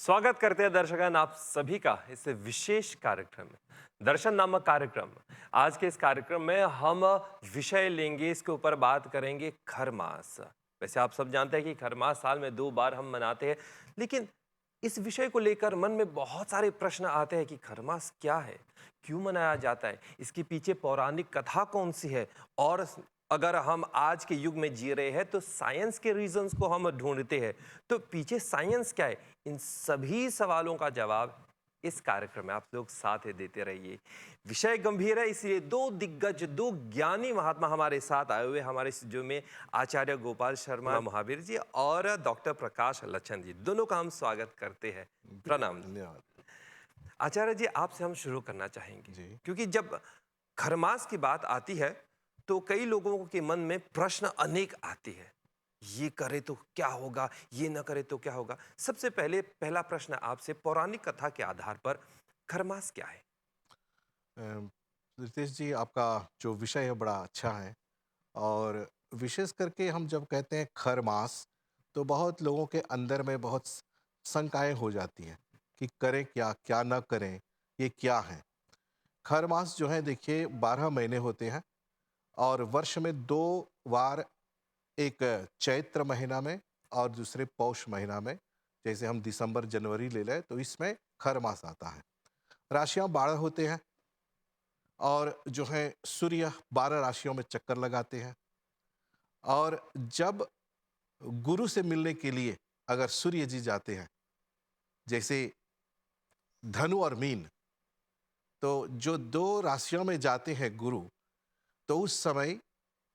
स्वागत करते हैं दर्शकगण आप सभी का इस विशेष कार्यक्रम में। दर्शन नामक कार्यक्रम। आज के इस कार्यक्रम में हम विषय लेंगे, इसके ऊपर बात करेंगे खरमास। वैसे आप सब जानते हैं कि खरमास साल में 2 बार हम मनाते हैं, लेकिन इस विषय को लेकर मन में बहुत सारे प्रश्न आते हैं कि खरमास क्या है, क्यों मनाया जाता है, इसके पीछे पौराणिक कथा कौन सी है, और अगर हम आज के युग में जी रहे हैं तो साइंस के रीजंस को हम ढूंढते हैं, तो पीछे साइंस क्या है। इन सभी सवालों का जवाब इस कार्यक्रम में आप लोग साथ देते रहिए। विषय गंभीर है, इसलिए दो दिग्गज, दो ज्ञानी महात्मा हमारे साथ आए हुए हमारे स्टूडियो में। आचार्य गोपाल शर्मा महावीर जी और डॉक्टर प्रकाश लच्छन जी, दोनों का हम स्वागत करते हैं। प्रणाम जी। धन्यवाद। आचार्य जी, आपसे हम शुरू करना चाहेंगे, जी। क्योंकि जब खरमास की बात आती है तो कई लोगों के मन में प्रश्न अनेक आती है। ये करे तो क्या होगा, ये न करे तो क्या होगा। सबसे पहले पहला प्रश्न आपसे, पौराणिक कथा के आधार पर खरमास क्या है? अम, रितेश जी, आपका जो विषय है बड़ा अच्छा है। और विशेष करके हम जब कहते हैं खर मास, तो बहुत लोगों के अंदर में बहुत शंकाएं हो जाती हैं कि करें क्या, क्या ना करें, ये क्या है। खर मास जो है, देखिए, 12 महीने होते हैं और वर्ष में 2 बार, एक चैत्र महीना में और दूसरे पौष महीना में। जैसे हम दिसंबर जनवरी ले लें तो इसमें खर मास आता है। राशियां 12 होते हैं और जो है सूर्य 12 राशियों में चक्कर लगाते हैं। और जब गुरु से मिलने के लिए अगर सूर्य जी जाते हैं, जैसे धनु और मीन, तो जो 2 राशियों में जाते हैं गुरु, तो उस समय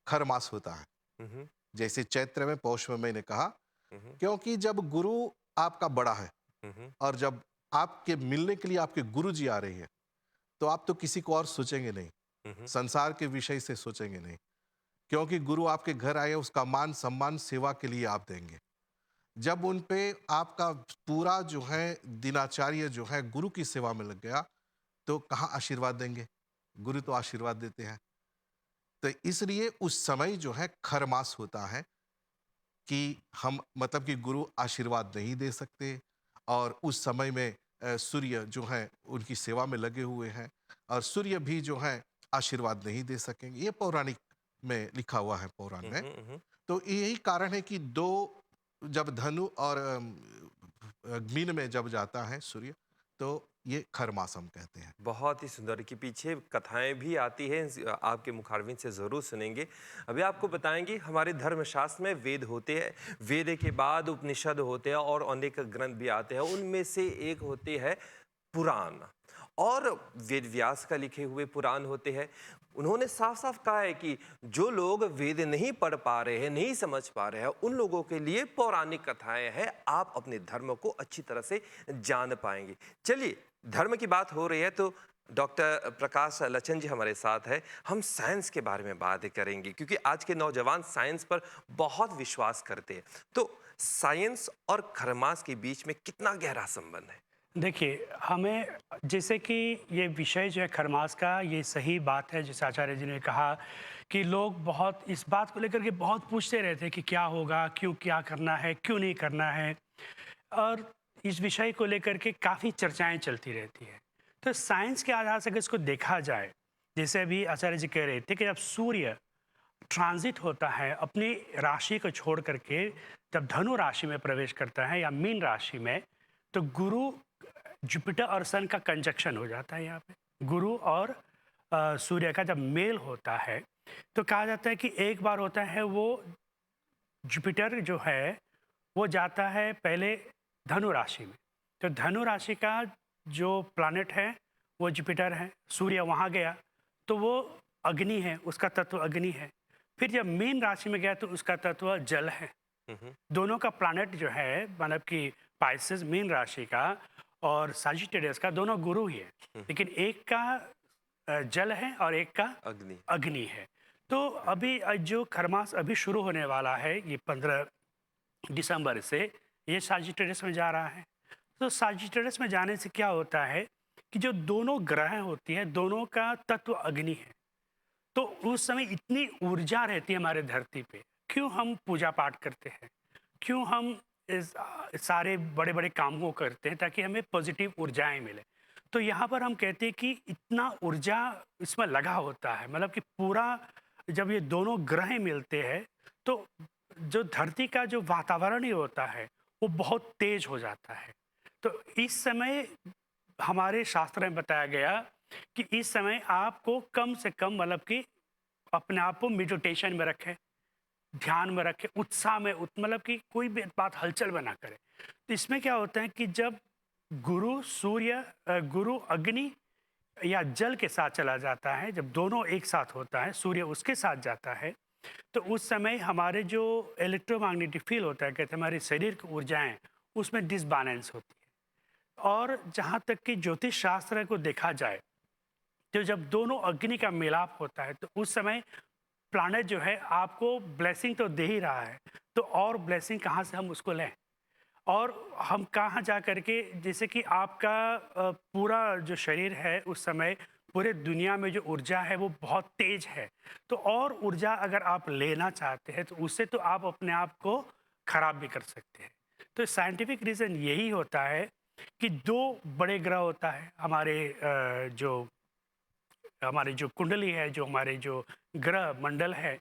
खरमास होता है। हम्म। जैसे चैत्र में, पौष में मैंने कहा, हम्म। क्योंकि जब गुरु आपका बड़ा है हम्म। और जब आपके मिलने के लिए आपके गुरु जी आ रहे हैं, तो आप तो किसी को और सोचेंगे नहीं, हम्म। संसार के विषय से सोचेंगे नहीं। क्योंकि गुरु आपके घर आए, उसका मान सम्मान सेवा के लिए आप देंगे। जब उन पे आपका पूरा जो है दिनाचार्य जो है गुरु की सेवा में लग गया, तो कहाँ आशीर्वाद देंगे। गुरु तो आशीर्वाद देते हैं। तो इसलिए उस समय जो है खरमास होता है कि हम, मतलब कि गुरु आशीर्वाद नहीं दे सकते। और उस समय में सूर्य जो है उनकी सेवा में लगे हुए हैं, और सूर्य भी जो है आशीर्वाद नहीं दे सकेंगे। ये पौराणिक में लिखा हुआ है, पुराण में। हम्म। तो यही कारण है कि दो, जब धनु और मीन में जब जाता है सूर्य, तो ये खरमास हम कहते हैं। बहुत ही सुंदर, कि पीछे कथाएं भी आती हैं, आपके मुखारविंद से जरूर सुनेंगे। अभी आपको बताएंगे, हमारे धर्मशास्त्र में वेद होते हैं, वेद के बाद उपनिषद होते हैं और अनेक ग्रंथ भी आते हैं। उनमें से एक होते हैं पुराण, और वेद व्यास का लिखे हुए पुराण होते हैं। उन्होंने साफ साफ कहा है कि जो लोग वेद नहीं पढ़ पा रहे हैं, नहीं समझ पा रहे हैं, उन लोगों के लिए पौराणिक कथाएं हैं, आप अपने धर्म को अच्छी तरह से जान पाएंगे। चलिए, धर्म की बात हो रही है तो डॉक्टर प्रकाश लच्छन जी हमारे साथ है। हम साइंस के बारे में बात करेंगे, क्योंकि आज के नौजवान साइंस पर बहुत विश्वास करते हैं। तो साइंस और खरमास के बीच में कितना गहरा संबंध है? देखिए, हमें जैसे कि ये विषय जो है खरमास का, ये सही बात है जैसे आचार्य जी ने कहा कि लोग बहुत इस बात को लेकर के बहुत पूछते रहते हैं कि क्या होगा, क्यों, क्या करना है, क्यों नहीं करना है। और इस विषय को लेकर के काफ़ी चर्चाएं चलती रहती है। तो साइंस के आधार से अगर इसको देखा जाए, जैसे अभी आचार्य जी कह रहे थे कि जब सूर्य ट्रांजिट होता है अपनी राशि को छोड़ करके, जब धनु राशि में प्रवेश करता है या मीन राशि में, तो गुरु, जुपिटर और सन का कंजक्शन हो जाता है। यहाँ पे गुरु और सूर्य का जब मेल होता है, तो कहा जाता है कि एक बार होता है वो जुपिटर जो है वो जाता है पहले धनु राशि में। तो धनु राशि का जो प्लैनेट है वो जुपिटर है, सूर्य वहाँ गया तो वो अग्नि है, उसका तत्व अग्नि है। फिर जब मीन राशि में गया तो उसका तत्व जल है। हम्म। दोनों का प्लैनेट जो है, मतलब कि पाइसेस मीन राशि का और सजिटेरियस का, दोनों गुरु ही है, लेकिन एक का जल है और एक का अग्नि। अग्नि है। तो अभी जो खरमास अभी शुरू होने वाला है, ये 15 दिसंबर से ये सजिटेरियस में जा रहा है। तो सजिटेरियस में जाने से क्या होता है कि जो दोनों ग्रह होती है, दोनों का तत्व अग्नि है। तो उस समय इतनी ऊर्जा रहती है हमारे धरती पे। क्यों हम पूजा पाठ करते हैं, क्यों हम सारे बड़े-बड़े काम को करते हैं ताकि हमें पॉजिटिव ऊर्जाएँ मिले। तो यहाँ पर हम कहते हैं कि इतना ऊर्जा इसमें लगा होता है, मतलब कि पूरा जब ये दोनों ग्रह मिलते हैं, तो जो धरती का जो वातावरण ही होता है, वो बहुत तेज हो जाता है। तो इस समय हमारे शास्त्र में बताया गया कि इस समय आपको कम से कम मतलब कि अपने आप को मेडिटेशन में रखें, ध्यान में रखें, उत्साह में मतलब कि कोई भी बात हलचल में ना करें। तो इसमें क्या होता है कि जब गुरु सूर्य गुरु अग्नि या जल के साथ चला जाता है, जब दोनों एक साथ होता है, सूर्य उसके साथ जाता है, तो उस समय हमारे जो इलेक्ट्रोमैग्नेटिक फील्ड होता है, कहते हैं हमारे शरीर की ऊर्जाएं, उसमें डिसबैलेंस होती है। और जहाँ तक कि ज्योतिष शास्त्र को देखा जाए, तो जब दोनों अग्नि का मिलाप होता है, तो उस समय प्लानट जो है आपको ब्लेसिंग तो दे ही रहा है, तो और ब्लेसिंग कहाँ से हम उसको लें? और हम कहाँ जा करके, जैसे कि आपका पूरा जो शरीर है उस समय पूरे दुनिया में जो ऊर्जा है वो बहुत तेज है, तो और ऊर्जा अगर आप लेना चाहते हैं तो उससे तो आप अपने आप को खराब भी कर सकते हैं। तो साइंटिफिक रीज़न यही होता है कि दो बड़े ग्रह होता है हमारे जो कुंडली है, जो हमारे जो ग्रह मंडल है,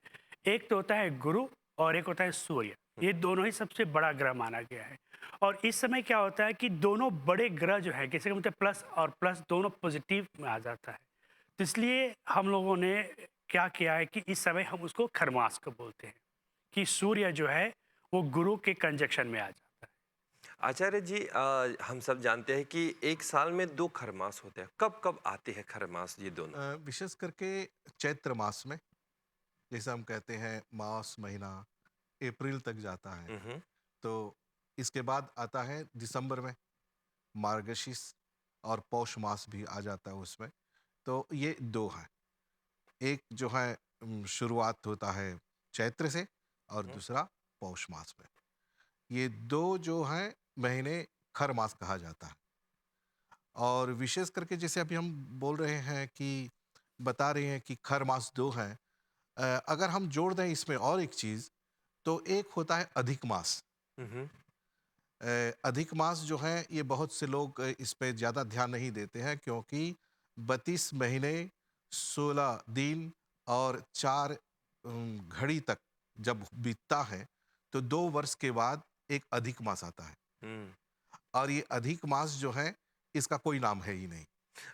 एक तो होता है गुरु और एक होता है सूर्य। ये दोनों ही सबसे बड़ा ग्रह माना गया है। और इस समय क्या होता है कि दोनों बड़े ग्रह जो है, किसी का मतलब प्लस और प्लस दोनों पॉजिटिव में आ जाता है। तो इसलिए हम लोगों ने क्या किया है कि इस समय हम उसको खरमास को बोलते हैं कि सूर्य जो है वो गुरु के कंजक्शन में आ जाता है। आचार्य जी, हम सब जानते हैं कि एक साल में 2 खरमास होते हैं। कब-कब आते हैं खरमास ये दोनों? विशेष करके चैत्र मास में, जैसे हम कहते हैं मास महीना अप्रैल तक जाता है, हुँ, हुँ। तो इसके बाद आता है दिसंबर में मार्गशीर्ष, और पौष मास भी आ जाता है उसमें। तो ये 2 हैं। एक जो है शुरुआत होता है चैत्र से, और हुँ, दूसरा पौष मास में। ये 2 जो हैं महीने खर मास कहा जाता है। और विशेष करके जैसे अभी हम बोल रहे हैं कि बता रहे हैं कि खर मास 2 हैं। अगर हम जोड़ दें इसमें और एक चीज़, तो एक होता है अधिक मास। हुँ, हुँ। अधिक मास जो है ये बहुत से लोग इस पे ज़्यादा ध्यान नहीं देते हैं, क्योंकि 32 महीने 16 दिन और 4 घड़ी तक जब बीतता है, तो 2 वर्ष के बाद एक अधिक मास आता है। हुँ। और ये अधिक मास जो है, इसका कोई नाम है ही नहीं।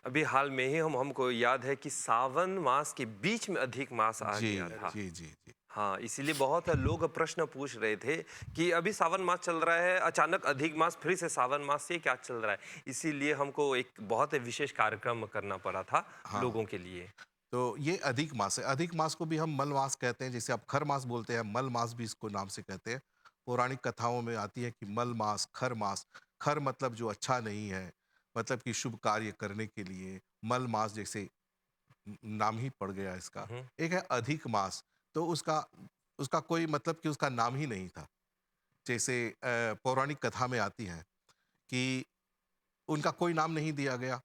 अभी हाल में ही हमको याद है कि सावन मास के बीच में अधिक मास आ जी, गया था। जी, जी, जी। हाँ, इसीलिए बहुत लोग प्रश्न पूछ रहे थे कि अभी सावन मास चल रहा है, अचानक अधिक मास, फिर से सावन मास, ये क्या चल रहा है? इसीलिए हमको एक बहुत विशेष कार्यक्रम करना पड़ा था हाँ, लोगों के लिए। तो ये अधिक मास है। अधिक मास को भी हम मल मास कहते हैं, जैसे आप खर मास बोलते हैं, मल मास भी इसको नाम से कहते हैं। पौराणिक कथाओं में आती है कि मल मास, खर मास। खर मतलब जो अच्छा नहीं है, मतलब कि शुभ कार्य करने के लिए। मल मास जैसे नाम ही पड़ गया इसका। हुँ, एक है अधिक मास, तो उसका उसका कोई मतलब कि उसका नाम ही नहीं था। जैसे पौराणिक कथा में आती है कि उनका कोई नाम नहीं दिया गया,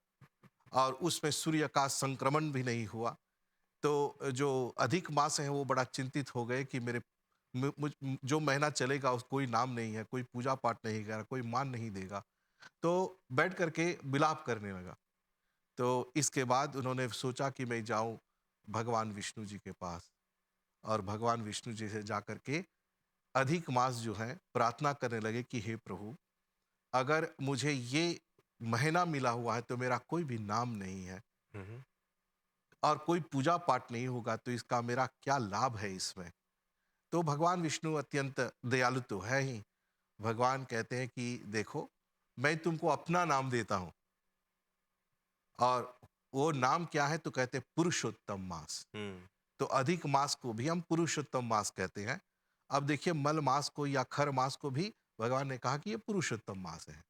और उसमें सूर्य का संक्रमण भी नहीं हुआ। तो जो अधिक मास हैं वो बड़ा चिंतित हो गए कि मेरे जो महीना चलेगा उस कोई नाम नहीं है, कोई पूजा पाठ नहीं करा, कोई मान नहीं देगा। तो बैठ करके विलाप करने लगा। तो इसके बाद उन्होंने सोचा कि मैं जाऊं भगवान विष्णु जी के पास, और भगवान विष्णु जी से जा करके अधिक मास जो है प्रार्थना करने लगे कि हे प्रभु, अगर मुझे ये महीना मिला हुआ है तो मेरा कोई भी नाम नहीं है, हुँ, हुँ। और कोई पूजा पाठ नहीं होगा, तो इसका मेरा क्या लाभ है इसमें? तो भगवान विष्णु अत्यंत दयालु तो है ही। भगवान कहते हैं कि देखो, मैं तुमको अपना नाम देता हूँ, और वो नाम क्या है? तो कहते हैं पुरुषोत्तम मास। हुँ, तो अधिक मास को भी हम पुरुषोत्तम मास कहते हैं। अब देखिए, मल मास को या खर मास को भी भगवान ने कहा कि ये पुरुषोत्तम मास है।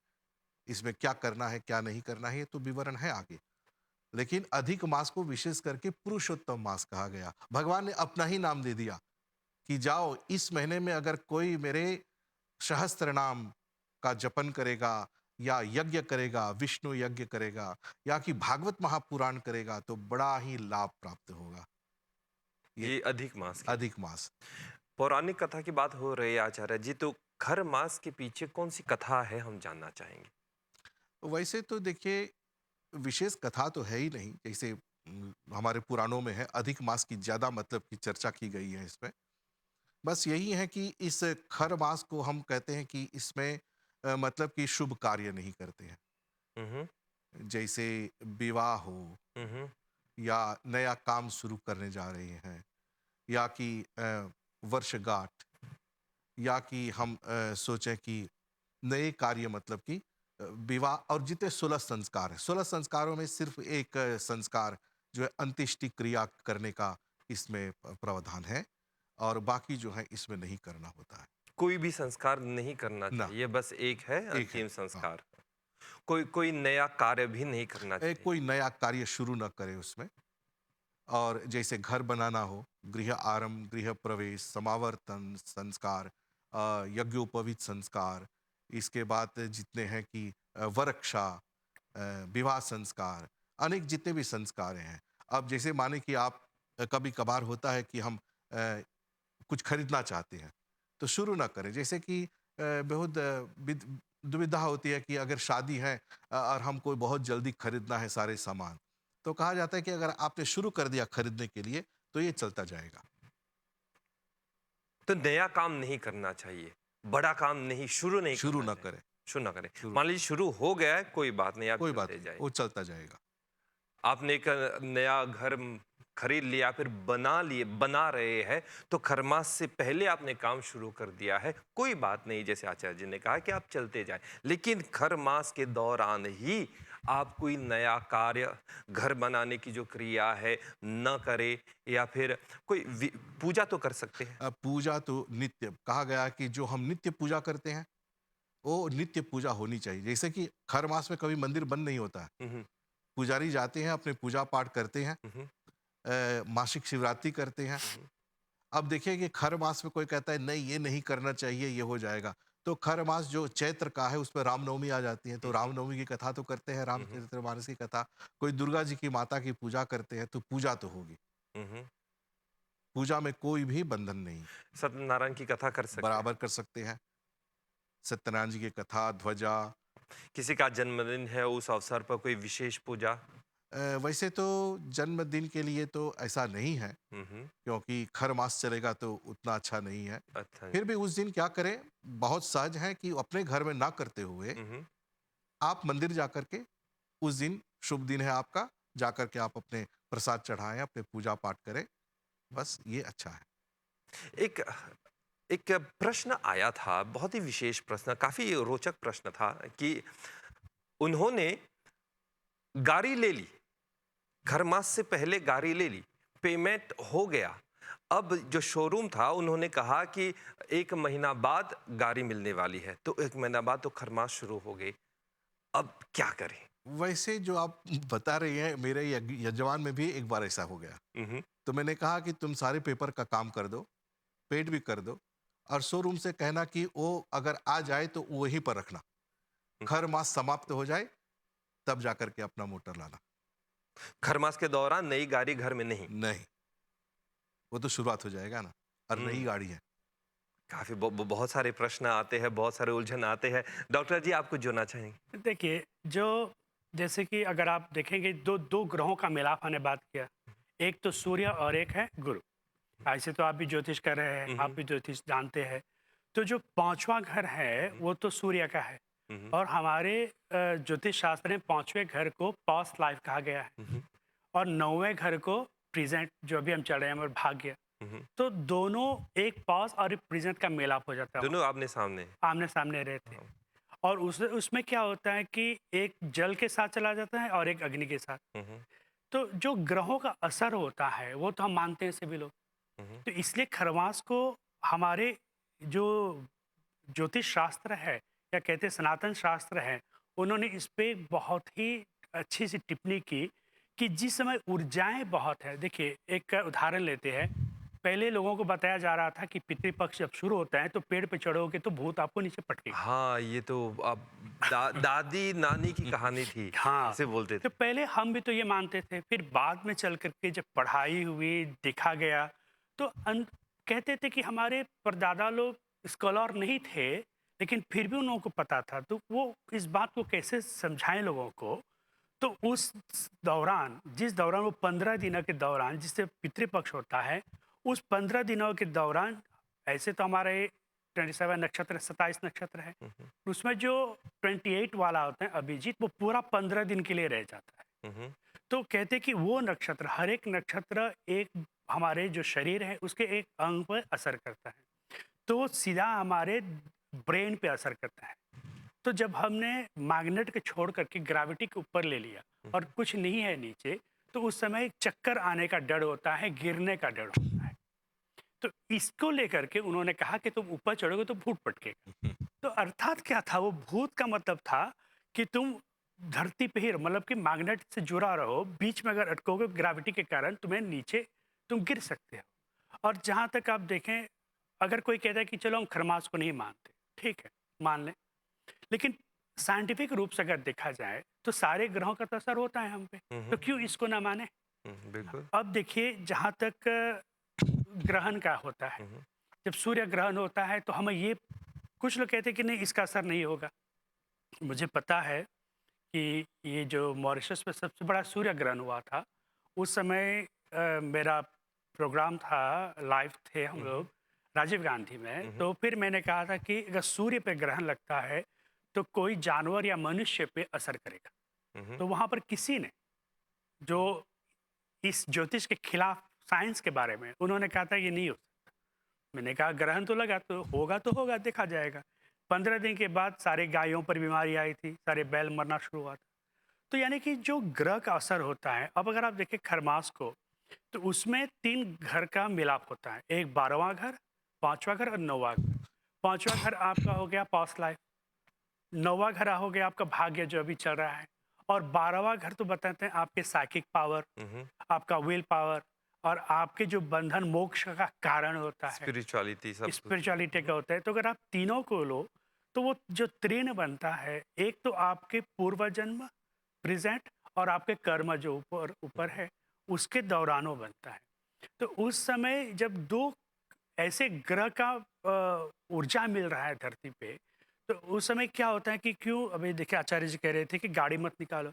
इसमें क्या करना है, क्या नहीं करना है, ये तो विवरण है आगे। लेकिन अधिक मास को विशेष करके पुरुषोत्तम मास कहा गया। भगवान ने अपना ही नाम दे दिया कि जाओ, इस महीने में अगर कोई मेरे सहस्त्र नाम का जपन करेगा, या यज्ञ करेगा, विष्णु यज्ञ करेगा, या कि भागवत महापुराण करेगा, तो बड़ा ही लाभ प्राप्त होगा। ये ये अधिक मास के लिए। अधिक मास। पौराणिक कथा की बात हो रही है आचार्य जी, तो खर मास के पीछे कौन सी कथा है, हम जानना चाहेंगे। वैसे तो देखिए, विशेष कथा तो है ही नहीं। जैसे हमारे पुराणों में है, अधिक मास की ज़्यादा मतलब की चर्चा की गई है इसमें। बस यही है कि इस खर मास को हम कहते हैं कि इसमें मतलब कि शुभ कार्य नहीं करते हैं। हम्म। जैसे विवाह हो, हम्म। या नया काम शुरू करने जा रहे हैं, या कि वर्षगांठ, या कि हम सोचें कि नए कार्य मतलब कि विवाह, और जितने 16 संस्कार हैं, 16 संस्कारों में सिर्फ एक संस्कार जो है अंत्येष्टि क्रिया करने का इसमें प्रावधान है, और बाकी जो है इसमें नहीं करना होता है। कोई भी संस्कार नहीं करना ना, चाहिए, बस एक है एक है। अंतिम हाँ, संस्कार। कोई कोई नया कार्य भी नहीं करना चाहिए। कोई नया कार्य शुरू ना करे उसमें। और जैसे घर बनाना हो, गृह आरंभ, गृह प्रवेश, समावर्तन संस्कार, यज्ञोपवीत संस्कार, इसके बाद जितने हैं कि वरक्षा, विवाह संस्कार, अनेक जितने भी संस्कार हैं। अब जैसे माने कि आप कभी कभार होता है कि हम कुछ खरीदना चाहते हैं, तो शुरू ना करें। जैसे कि बहुत दुविधा होती है कि अगर शादी है और हमको बहुत जल्दी खरीदना है सारे सामान, तो कहा जाता है कि अगर आपने शुरू कर दिया खरीदने के लिए, तो ये चलता जाएगा। तो नया काम नहीं करना चाहिए, बड़ा काम नहीं, शुरू नहीं शुरू करना ना चाहिए। करें। शुरू ना करें। शुरू, मान लीजिए शुरू हो गया है, कोई बात नहीं, आप कोई बात चलते नहीं, जाए। वो चलता जाएगा। आपने एक नया घर खरीद लिया, फिर बना रहे हैं, तो खरमास से पहले आपने काम शुरू कर दिया है, कोई बात नहीं, जैसे आचार्य जी ने कहा कि आप चलते जाएं। लेकिन खरमास के दौरान ही आप कोई नया कार्य, घर बनाने की जो क्रिया है न करें, या फिर कोई पूजा तो कर सकते हैं। पूजा तो नित्य कहा गया कि जो हम नित्य पूजा करते हैं, वो नित्य पूजा होनी चाहिए। जैसे कि हर मास में कभी मंदिर बंद नहीं होता है। हम्म। पुजारी जाते हैं, अपने पूजा पाठ करते हैं, हम्म। मासिक शिवरात्रि करते हैं। हम्म। अब देखिए कि खर मास में कोई कहता है नहीं ये नहीं करना चाहिए, ये हो जाएगा। तो खर मास जो चैत्र का है उसमें रामनवमी आ जाती है, तो रामनवमी की कथा तो करते हैं, हम्म। रामचरितमानस की कथा। कोई दुर्गा जी की माता की पूजा करते हैं, तो पूजा तो होगी। हम्म। पूजा में कोई भी बंधन नहीं, सत्यनारायण की कथा कर सकते हैं। बराबर कर सकते हैं। सत्यनारायण जी की कथा, ध्वजा। किसी का जन्मदिन है, उस अवसर पर कोई विशेष पूजा। वैसे तो जन्मदिन के लिए तो ऐसा नहीं है, हम्म। क्योंकि खर मास चलेगा तो उतना अच्छा नहीं है। अच्छा। फिर भी उस दिन क्या करें, बहुत सहज है कि अपने घर में ना करते हुए हम्म। आप मंदिर जाकर के, उस दिन शुभ दिन है आपका, जाकर के आप अपने प्रसाद चढ़ाएं, अपने पूजा पाठ करें, बस ये अच्छा है। एक एक प्रश्न आया था, बहुत ही विशेष प्रश्न, काफी रोचक प्रश्न था कि उन्होंने गाड़ी ले ली, खरमास से पहले गाड़ी ले ली, पेमेंट हो गया। अब जो शोरूम था उन्होंने कहा कि 1 महीना बाद गाड़ी मिलने वाली है, तो 1 महीना बाद तो खरमास शुरू हो गई। अब क्या करें। वैसे जो आप बता रही हैं, मेरे यजमान में भी एक बार ऐसा हो गया। हम्म। तो मैंने कहा कि तुम सारे पेपर का काम कर दो, पेड भी कर दो, और शोरूम से कहना कि वो अगर आ जाए तो वहीं पर रखना, खर मास समाप्त हो जाए तब जाकर के अपना मोटर लाना। खरमास के दौरान नई गाड़ी घर में नहीं। नहीं, वो तो शुरुआत हो जाएगा ना, और नई हम्म। गाड़ी है। काफी बहुत सारे प्रश्न आते हैं, बहुत सारे उलझन आते हैं। डॉक्टर जी, आप कुछ जोड़ना चाहेंगे। देखिए, जो जैसे कि अगर आप देखेंगे, दो दो ग्रहों का मिलाप हमने बात किया, एक तो सूर्य और एक है गुरु। ऐसे तो आप भी ज्योतिष कर रहे हैं, आप हम्म। भी ज्योतिष जानते हैं। तो जो पांचवा घर है वो तो सूर्य का है, हम्म। और हमारे ज्योतिष शास्त्र में पांचवें घर को पास्ट लाइफ कहा गया है, हम्म। और नौवें घर को प्रेजेंट, जो अभी हम चल रहे हैं, और भाग्य। हम्म। तो दोनों, एक पास्ट और एक प्रेजेंट का मेलाप हो जाता है वहाँ, दोनों आमने सामने। आमने सामने रहते हैं। हाँ। और उसमें क्या होता है कि एक जल के साथ चला जाता है और एक अग्नि के साथ। हम्म। तो जो ग्रहों का असर होता है वो तो हम मानते हैं सभी लोग। हम्म। तो इसलिए खरवास को हमारे जो ज्योतिष शास्त्र है, या कहते हैं सनातन शास्त्र है, उन्होंने इस पे बहुत ही अच्छी सी टिप्पणी की कि जिस समय ऊर्जाएं बहुत है। देखिए, एक उदाहरण लेते हैं। पहले लोगों को बताया जा रहा था कि पितृपक्ष जब शुरू होता है तो पेड़ पे चढ़ोगे तो भूत आपको नीचे पटकेगा। हाँ, ये तो अब दादी नानी की कहानी थी, हाँ, ऐसे बोलते तो थे। पहले हम भी तो ये मानते थे, फिर बाद में चल करके जब पढ़ाई हुई, देखा गया, तो कहते थे कि हमारे परदादा लोग स्कॉलर नहीं थे, लेकिन फिर भी उन लोगों को पता था, तो वो इस बात को कैसे समझाएँ लोगों को? तो उस दौरान, जिस दौरान वो 15 दिनों के दौरान, जिससे पितृपक्ष होता है, उस 15 दिनों के दौरान ऐसे तो हमारे 27 नक्षत्र, 27 नक्षत्र है। हुँ, हुँ, उसमें जो 28 वाला होता है अभिजीत, वो पूरा 15 दिन के लिए रह जाता है। हुँ, हुँ, तो कहते हैं कि वो नक्षत्र, हर एक नक्षत्र एक हमारे जो शरीर है उसके एक अंग पर असर करता है। तो वो सीधा हमारे ब्रेन पे असर करता है। तो जब हमने मैग्नेट को छोड़ करके ग्रेविटी के ऊपर ले लिया हुँ, और कुछ नहीं है नीचे, तो उस समय एक चक्कर आने का डर होता है, गिरने का डर होता है। तो इसको लेकर के उन्होंने कहा कि तुम ऊपर चढ़ोगे तो भूत पटकेगा। हुँ, तो अर्थात क्या था, वो भूत का मतलब था कि तुम धरती पे ही मतलब कि मैग्नेट से जुड़ा रहो, बीच में अगर अटकोगे ग्रेविटी के कारण तुम्हें नीचे तुम गिर सकते हो। और जहाँ तक आप देखें, अगर कोई कहता है कि चलो हम खरमास को नहीं मानते, ठीक है, मान लें, लेकिन साइंटिफिक रूप से अगर देखा जाए तो सारे ग्रहों का तो असर होता है हम पे, हुँ, तो हुँ, क्यों इसको ना माने? बिल्कुल। अब देखिए, जहाँ तक ग्रहण का होता है, हुँ, हुँ, जब सूर्य ग्रहण होता है तो हमें ये, कुछ लोग कहते हैं कि नहीं इसका असर नहीं होगा। मुझे पता है कि ये जो मॉरिशस में सबसे बड़ा सूर्य ग्रहण हुआ था, उस समय मेरा प्रोग्राम था, लाइव थे हम हुँ, लोग हुँ, राजीव गांधी में, हुँ, तो फिर मैंने कहा था कि अगर सूर्य पे ग्रहण लगता है तो कोई जानवर या मनुष्य पे असर करेगा। हुँ, हुँ, तो वहाँ पर किसी ने, जो इस ज्योतिष के खिलाफ, साइंस के बारे में, उन्होंने कहा था ये नहीं हो सकता। मैंने कहा ग्रहण तो लगा, तो होगा, देखा जाएगा। 15 दिन के बाद सारे गायों पर बीमारी आई थी, सारे बैल मरना शुरू हुआ था। तो यानी कि जो ग्रह का असर होता है, अब अगर आप देखें खरमास को, तो उसमें 3 घर का मिलाप होता है। एक 12वां घर, 5वां घर और 9वां घर। 5वां घर आपका हो गया पास्ट लाइफ, 9वां घर हो गया आपका भाग्य जो अभी चल रहा है, और 12वां घर तो बताते हैं आपके साइकिक पावर, हुँ, हुँ, आपका विल पावर, और आपके जो बंधन मोक्ष का कारण होता है, स्पिरिचुअलिटी सब कुछ। स्पिरिचुअलिटी का होता है। तो अगर आप तीनों को लो, तो वो जो त्रिण बनता है, एक तो आपके पूर्व जन्म, प्रेजेंट, और आपके कर्म जो ऊपर हुँ, ऊपर है, उसके दौरानों बनता है। तो उस समय जब 2 ऐसे ग्रह का ऊर्जा मिल रहा है धरती पे, तो उस समय क्या होता है कि क्यों, अभी देखिए आचार्य जी कह रहे थे कि गाड़ी मत निकालो।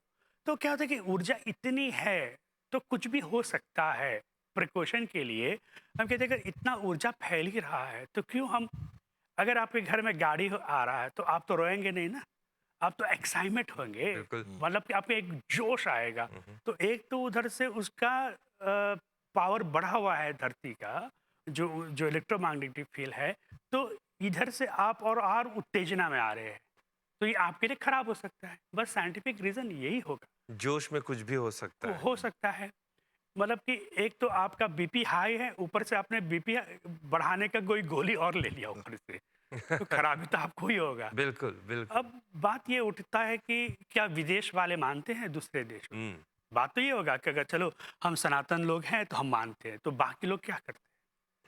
तो क्या होता है कि ऊर्जा इतनी है, तो कुछ भी हो सकता है। प्रिकॉशन के लिए हम कहते हैं अगर इतना ऊर्जा फैल ही रहा है, तो क्यों हम, अगर आपके घर में गाड़ी आ रहा है तो आप तो रोएंगे नहीं ना, आप तो एक्साइटमेंट होंगे, बिल्कुल। मतलब कि आपको एक जोश आएगा। हुँ, हुँ, तो एक तो उधर से उसका पावर बढ़ा हुआ है धरती का, जो जो इलेक्ट्रोमैग्नेटिक फील्ड है, तो इधर से आप और उत्तेजना में आ रहे हैं, तो ये आपके लिए खराब हो सकता है। बस साइंटिफिक रीजन यही होगा। जोश में कुछ भी हो सकता है। हो सकता है, मतलब कि एक तो आपका बीपी हाई है, ऊपर से आपने बीपी बढ़ाने का कोई गोली और ले लिया ऊपर से, तो खराबी तो आपको ही होगा। बिल्कुल, बिल्कुल। अब बात ये उठता है कि क्या विदेश वाले मानते हैं दूसरे देशों? हुँ, बात तो ये होगा कि अगर चलो हम सनातन लोग हैं तो हम मानते हैं, तो बाकी लोग क्या करते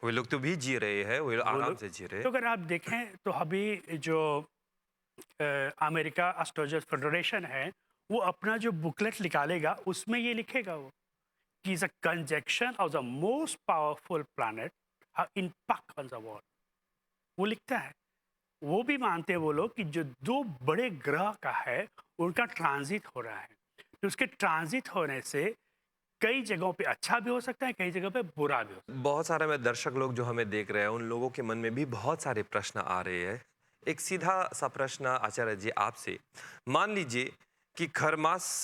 वो लोग तो भी जी रहे हैं, वो लोग हैं? वो आराम लोग, से जी रहे हैं। तो अगर आप देखें तो अभी जो अमेरिका एस्ट्रोलॉजर्स फेडरेशन है, वो अपना जो बुकलेट निकालेगा उसमें ये लिखेगा वो कि is a conjunction of the most powerful planet impact on the world, वो लिखता है। वो भी मानते हैं वो लोग कि जो 2 बड़े ग्रह का है, उनका ट्रांजिट हो रहा है। तो उसके ट्रांजिट होने से कई जगहों पे अच्छा भी हो सकता है, कई जगह पे बुरा भी हो सकता बहुत सारे में दर्शक लोग जो हमें देख रहे हैं, उन लोगों के मन में भी बहुत सारे प्रश्न आ रहे हैं। एक सीधा सा प्रश्न आचार्य जी आपसे, मान लीजिए कि खरमास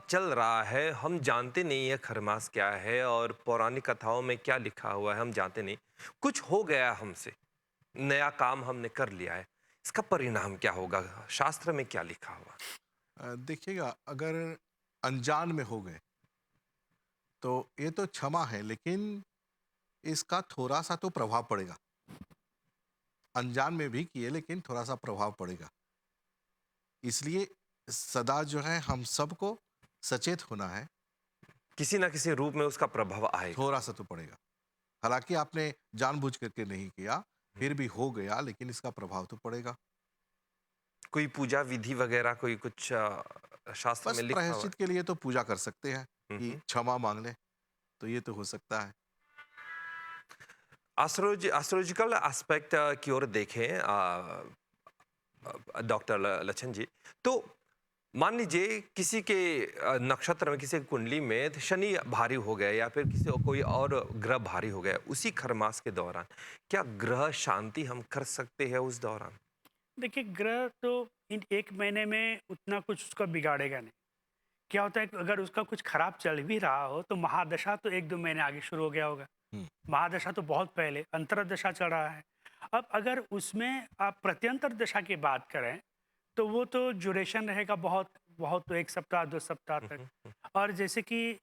चल रहा है, हम जानते नहीं है खरमास क्या है और पौराणिक कथाओं में क्या लिखा हुआ है हम जानते नहीं, कुछ हो गया हमसे, नया काम हमने कर लिया है, इसका परिणाम क्या होगा, शास्त्र में क्या लिखा हुआ? देखिएगा, अगर अनजान में हो गए तो ये तो क्षमा है, लेकिन इसका थोड़ा सा तो प्रभाव पड़ेगा। अनजान में भी किए लेकिन थोड़ा सा प्रभाव पड़ेगा। इसलिए सदा जो है हम सबको सचेत होना है। किसी ना किसी रूप में उसका प्रभाव आएगा। थोड़ा सा तो पड़ेगा। हालांकि आपने जानबूझ करके नहीं किया, फिर भी हो गया, लेकिन इसका प्रभाव तो पड़ेगा। कोई पूजा विधि वगैरह कोई कुछ शास्त्र बस में लिखा हुआ प्रायश्चित के लिए तो पूजा कर सकते हैं है? कि क्षमा मांग लें, तो ये तो हो सकता है। एस्ट्रोलॉजिकल एस्पेक्ट की ओर देखें डॉक्टर लच्छन जी, तो मान लीजिए किसी के नक्षत्र में, किसी की कुंडली में शनि भारी हो गया या फिर किसी कोई और ग्रह भारी हो गया उसी खरमास के दौरान, क्या ग्रह शांति हम कर सकते हैं उस दौरान? देखिए, ग्रह तो इन 1 महीने में उतना कुछ उसका बिगाड़ेगा नहीं। क्या होता है कि अगर उसका कुछ खराब चल भी रहा हो, तो महादशा तो 1-2 महीने आगे शुरू हो गया होगा। हुँ। महादशा तो बहुत पहले, अंतर्दशा चल रहा है। अब अगर उसमें आप प्रत्यंतर दशा की बात करें, तो वो तो ड्यूरेशन रहेगा बहुत, बहुत तो 1 सप्ताह, 2 सप्ताह हुँ, तक। हुँ, हुँ, और जैसे कि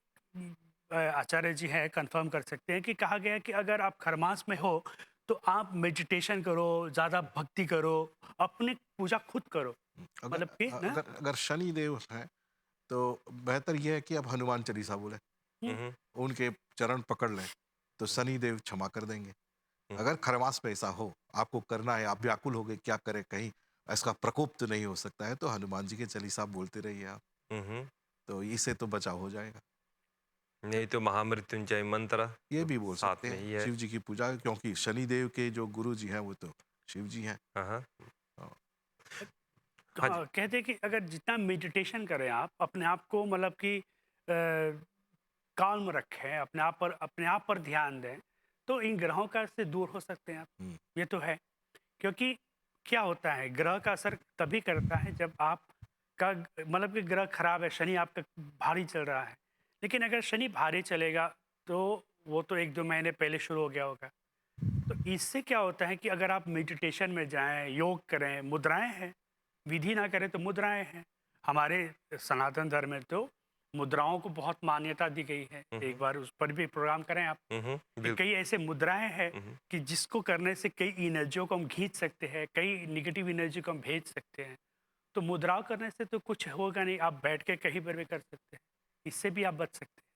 आचार्य जी हैं, कन्फर्म कर सकते हैं कि कहा गया है कि अगर आप खरमास में हो, तो आप मेडिटेशन करो, ज़्यादा भक्ति करो, अपनी पूजा खुद करो। अगर मतलब कि ना अगर अगर शनि देव हैं, तो बेहतर ये है कि आप हनुमान चालीसा बोलें, हुँ, हुँ, हुँ, उनके चरण पकड़ लें, तो शनि देव क्षमा कर देंगे। हुँ, अगर खरमास में ऐसा हो, आपको करना है, आप व्याकुल हो गए, क्या करें, कहीं इसका प्रकोप तो नहीं हो सकता है, तो हनुमान जी के चालीसा बोलते रहिए आप, हुँ, हुँ। तो इससे तो बचाव हो जाएगा। नहीं तो महामृत्युंजय मंत्र ये तो भी बोल साथ सकते में हैं, ही है। शिव जी की पूजा क्योंकि शनि देव के जो गुरु जी हैं, वो तो शिव जी हैं। हाँ, हाँ। हाँ, हाँ जी। हाँ, कहते हैं कि अगर जितना मेडिटेशन करें आप, अपने आप को मतलब कि काल्म रखें, अपने आप पर ध्यान दें, तो इन ग्रहों का से दूर हो सकते हैं आप। हुँ, ये तो है, क्योंकि क्या होता है, ग्रह का असर तभी करता है जब आपका मतलब कि ग्रह खराब है, शनि आपका भारी चल रहा है। लेकिन अगर शनि भारी चलेगा, तो वो तो 1-2 महीने पहले शुरू हो गया होगा। तो इससे क्या होता है कि अगर आप मेडिटेशन में जाएँ, योग करें, मुद्राएँ हैं, विधि ना करें तो मुद्राएँ हैं। हमारे सनातन धर्म में तो मुद्राओं को बहुत मान्यता दी गई है। हुँ, एक हुँ, बार उस पर भी प्रोग्राम करें आप, हुँ, हुँ, कि बिल्कुल। कई ऐसे मुद्राएँ हैं हुँ, हुँ। कि जिसको करने से कई एनर्जियों को हम खींच सकते हैं, कई नेगेटिव एनर्जी को हम भेज सकते हैं। तो मुद्राओं करने से तो कुछ होगा नहीं, आप बैठ के कहीं पर भी कर सकते हैं। इससे भी आप बच सकते हैं।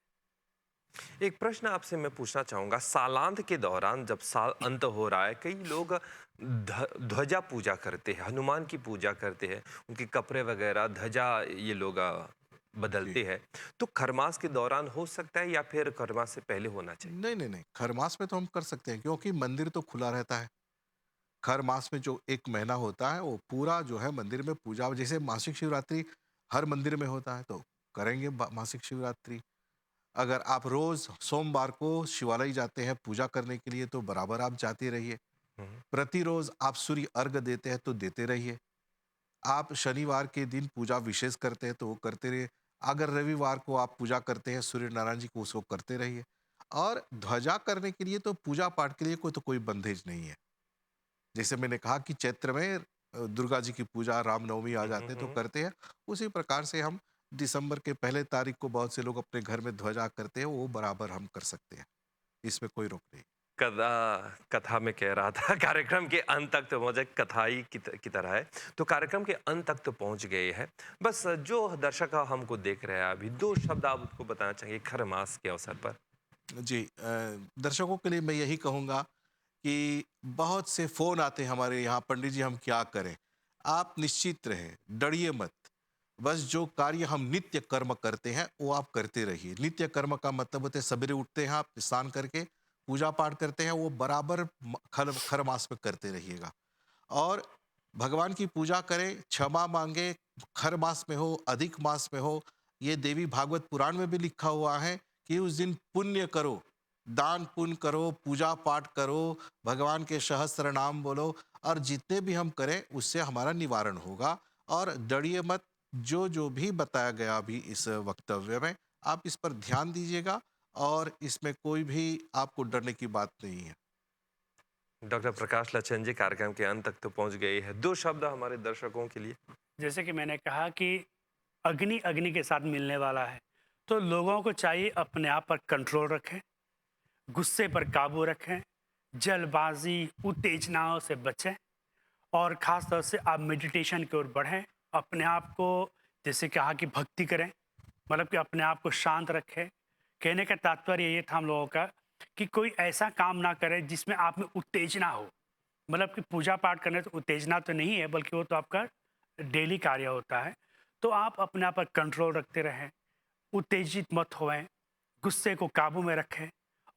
एक प्रश्न आपसे मैं पूछना चाहूँगा, सालांत के दौरान जब साल अंत हो रहा है, कई लोग ध्वजा पूजा करते हैं, हनुमान की पूजा करते हैं, उनके कपड़े वगैरह, ध्वजा ये लोग जी। बदलते हैं। तो खरमास के दौरान हो सकता है या फिर खरमास से पहले होना चाहिए? नहीं, नहीं, नहीं, खरमास में तो हम कर सकते हैं क्योंकि मंदिर तो खुला रहता है। खर मास में जो 1 महीना होता है, वो पूरा जो है मंदिर में पूजा जैसे मासिक शिवरात्रि हर मंदिर में होता है, तो करेंगे मासिक शिवरात्रि। अगर आप रोज़ सोमवार को शिवालय जाते हैं पूजा करने के लिए, तो बराबर आप जाते रहिए। हुँ, हुँ। प्रतिरोज़ आप सूर्य अर्घ देते हैं, तो देते रहिए। आप शनिवार के दिन पूजा विशेष करते हैं, तो वो करते रहिए। अगर रविवार को आप पूजा करते हैं सूर्य नारायण जी को, उसको करते रहिए। और ध्वजा करने के लिए तो पूजा पाठ के लिए कोई बंधेज नहीं है। जैसे मैंने कहा कि चैत्र में दुर्गा जी की पूजा, रामनवमी आ हुँ, हुँ, जाते हैं तो हुँ। करते हैं। उसी प्रकार से हम दिसंबर के पहले तारीख को बहुत से लोग अपने घर में ध्वजा करते हैं, वो बराबर हम कर सकते हैं। इसमें कोई रोक नहीं। कथा कथा में कह रहा था कार्यक्रम के अंत तक तो मुझे कथा ही की तरह है। तो कार्यक्रम के अंत तक तो पहुँच गए हैं। बस जो दर्शक हमको देख रहे हैं अभी 2 शब्द आप उसको बताना चाहेंगे खरमास के अवसर पर? जी दर्शकों के लिए मैं यही कहूँगा कि बहुत से फ़ोन आते हैं हमारे यहाँ, पंडित जी हम क्या करें? आप निश्चित रहें, डरिए मत। बस जो कार्य हम नित्य कर्म करते हैं, वो आप करते रहिए। नित्य कर्म का मतलब होता है सवेरे उठते हैं आप स्नान करके, पूजा पाठ करते हैं, वो बराबर खर मास में करते रहिएगा। और भगवान की पूजा करें, क्षमा माँगे, खर मास में हो, अधिक मास में हो, ये देवी भागवत पुराण में भी लिखा हुआ है कि उस दिन पुण्य करो, दान पुण्य करो, पूजा पाठ करो, भगवान के सहस्त्र नाम बोलो और जितने भी हम करें उससे हमारा निवारण होगा। और डरिए मत, जो भी बताया गया अभी इस वक्तव्य में, आप इस पर ध्यान दीजिएगा और इसमें कोई भी आपको डरने की बात नहीं है। डॉक्टर प्रकाश लच्छन जी कार्यक्रम के अंत तक तो पहुँच गए हैं। 2 शब्द हमारे दर्शकों के लिए? जैसे कि मैंने कहा कि अग्नि अग्नि के साथ मिलने वाला है, तो लोगों को चाहिए अपने आप पर कंट्रोल रखें, गुस्से पर काबू रखें, जल्दबाजी, उत्तेजनाओं से बचें और ख़ास तौर से आप मेडिटेशन की ओर बढ़ें। अपने आप को जैसे कहा कि भक्ति करें, मतलब कि अपने आप को शांत रखें। कहने का तात्पर्य ये था हम लोगों का कि कोई ऐसा काम ना करें जिसमें आप में उत्तेजना हो। मतलब कि पूजा पाठ करने से उत्तेजना तो नहीं है, बल्कि वो तो आपका डेली कार्य होता है। तो आप अपने आप पर कंट्रोल रखते रहें, उत्तेजित मत होएँ, गुस्से को काबू में रखें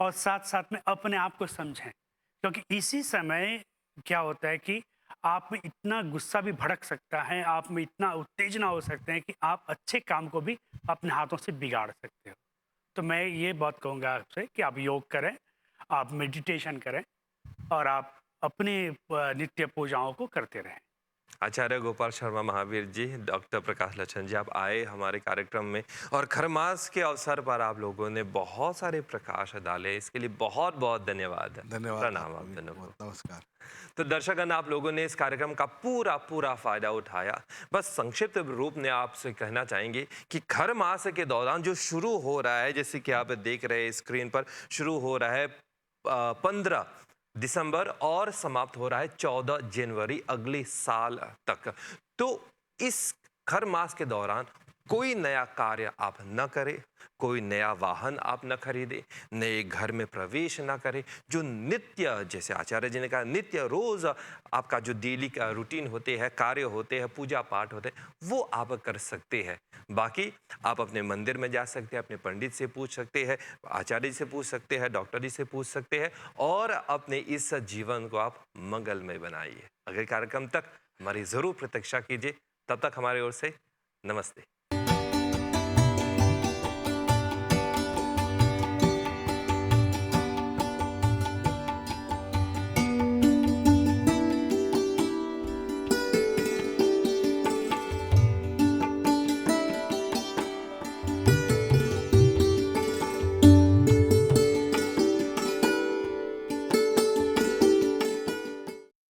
और साथ-साथ में अपने आप को समझें। क्योंकि इसी समय क्या होता है कि आप में इतना गुस्सा भी भड़क सकता है, आप में इतना उत्तेजना हो सकते हैं कि आप अच्छे काम को भी अपने हाथों से बिगाड़ सकते हो। तो मैं ये बात कहूँगा आपसे कि आप योग करें, आप मेडिटेशन करें और आप अपनी नित्य पूजाओं को करते रहें। आचार्य गोपाल शर्मा महावीर जी, डॉक्टर प्रकाश लच्छन जी, आप आए हमारे कार्यक्रम में और खरमास के अवसर पर आप लोगों ने बहुत सारे प्रकाश डाले, इसके लिए बहुत बहुत धन्यवाद। धन्यवाद प्रणाम आपको आप भी दोनों को। बहुत नमस्कार। तो दर्शकगण, आप लोगों ने इस कार्यक्रम का पूरा पूरा फायदा उठाया। बस संक्षिप्त रूप में आपसे कहना चाहेंगे कि खर मास के दौरान जो शुरू हो रहा है, जैसे कि आप देख रहे हैं स्क्रीन पर, शुरू हो रहा है 15 दिसंबर और समाप्त हो रहा है 14 जनवरी अगले साल तक। तो इस खर मास के दौरान कोई नया कार्य आप न करें, कोई नया वाहन आप न खरीदें, नए घर में प्रवेश न करें। जो नित्य, जैसे आचार्य जी ने कहा, नित्य रोज आपका जो डेली का रूटीन होते हैं, कार्य होते हैं, पूजा पाठ होते हैं, वो आप कर सकते हैं। बाकी आप अपने मंदिर में जा सकते हैं, अपने पंडित से पूछ सकते हैं, आचार्य जी से पूछ सकते हैं, डॉक्टर जी से पूछ सकते हैं और अपने इस जीवन को आप मंगलमय बनाइए। अगले कार्यक्रम तक हमारी जरूर प्रतीक्षा कीजिए। तब तक हमारी ओर से नमस्ते।